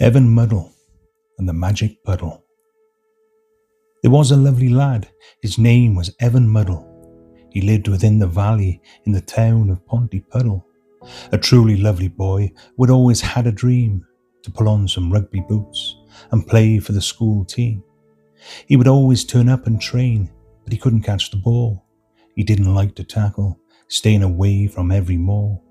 Evan Muddle and the Magic Puddle. There was a lovely lad, his name was Evan Muddle. He lived within the valley in the town of Puddle. A truly lovely boy who had always had a dream to pull on some rugby boots and play for the school team. He would always turn up and train, but he couldn't catch the ball. He didn't like to tackle, staying away from every maul.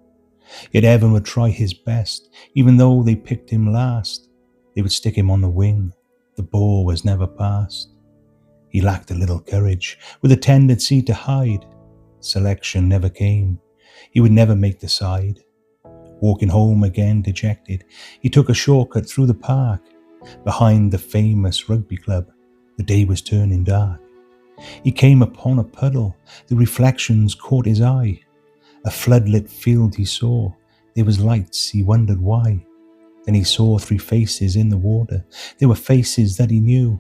Yet Evan would try his best, even though they picked him last. They would stick him on the wing, the ball was never passed. He lacked a little courage, with a tendency to hide. Selection never came, he would never make the side. Walking home again dejected, he took a shortcut through the park. Behind the famous rugby club, the day was turning dark. He came upon a puddle, the reflections caught his eye. A floodlit field he saw, there was lights, he wondered why. Then he saw 3 faces in the water, they were faces that he knew.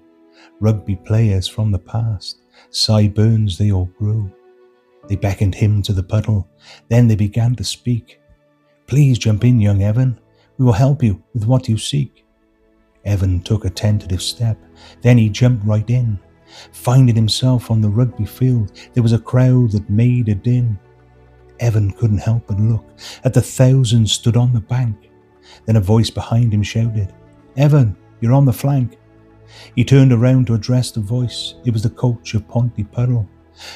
Rugby players from the past, sideburns they all grew. They beckoned him to the puddle, then they began to speak. "Please jump in, young Evan, we will help you with what you seek." Evan took a tentative step, then he jumped right in. Finding himself on the rugby field, there was a crowd that made a din. Evan couldn't help but look at the thousands stood on the bank. Then a voice behind him shouted, "Evan, you're on the flank." He turned around to address the voice. It was the coach of Puddle,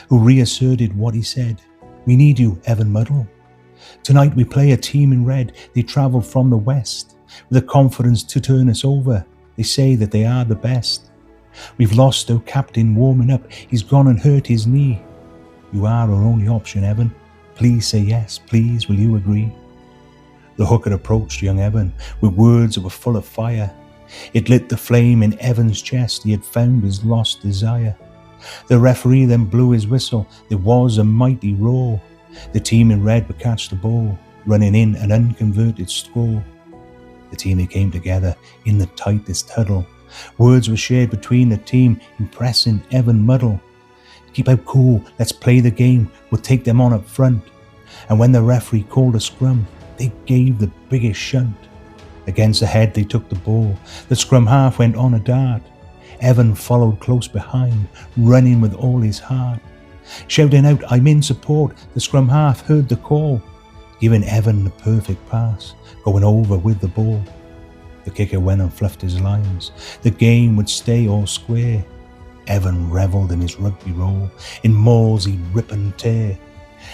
who reasserted what he said. "We need you, Evan Muddle. Tonight we play a team in red. They travelled from the west with the confidence to turn us over. They say that they are the best. We've lost our captain warming up. He's gone and hurt his knee. You are our only option, Evan. Please say yes, please, will you agree?" The hooker approached young Evan with words that were full of fire. It lit the flame in Evan's chest. He had found his lost desire. The referee then blew his whistle. There was a mighty roar. The team in red would catch the ball, running in an unconverted score. The team they came together in the tightest huddle. Words were shared between the team, impressing Evan Muddle. "Keep out cool, let's play the game, we'll take them on up front." And when the referee called a scrum, they gave the biggest shunt. Against the head they took the ball, the scrum half went on a dart. Evan followed close behind, running with all his heart. Shouting out, "I'm in support," the scrum half heard the call, giving Evan the perfect pass, going over with the ball. The kicker went and fluffed his lines, the game would stay all square. Evan revelled in his rugby role, in mauls he'd rip and tear.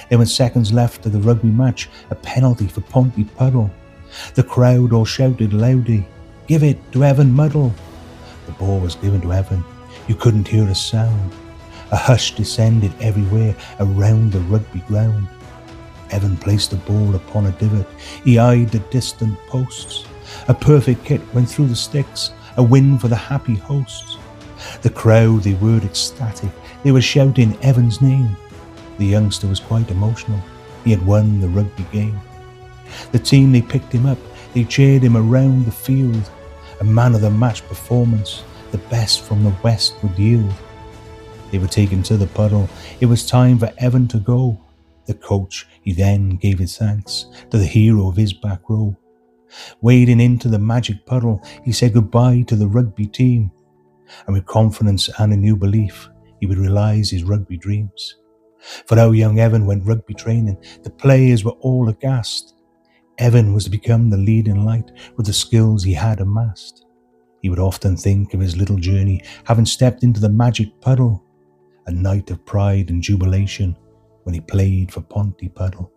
There were seconds left of the rugby match, a penalty for Puddle. The crowd all shouted loudly, "Give it to Evan Muddle." The ball was given to Evan, you couldn't hear a sound. A hush descended everywhere around the rugby ground. Evan placed the ball upon a divot, he eyed the distant posts. A perfect hit went through the sticks, a win for the happy hosts. The crowd, they were ecstatic, they were shouting Evan's name. The youngster was quite emotional, he had won the rugby game. The team, they picked him up, they cheered him around the field. A man of the match performance, the best from the west would yield. They were taken to the puddle, it was time for Evan to go. The coach, he then gave his thanks to the hero of his back row. Wading into the magic puddle, he said goodbye to the rugby team. And with confidence and a new belief, he would realise his rugby dreams. For how young Evan went rugby training, the players were all aghast. Evan was to become the leading light with the skills he had amassed. He would often think of his little journey, having stepped into the magic puddle, a night of pride and jubilation when he played for Puddle.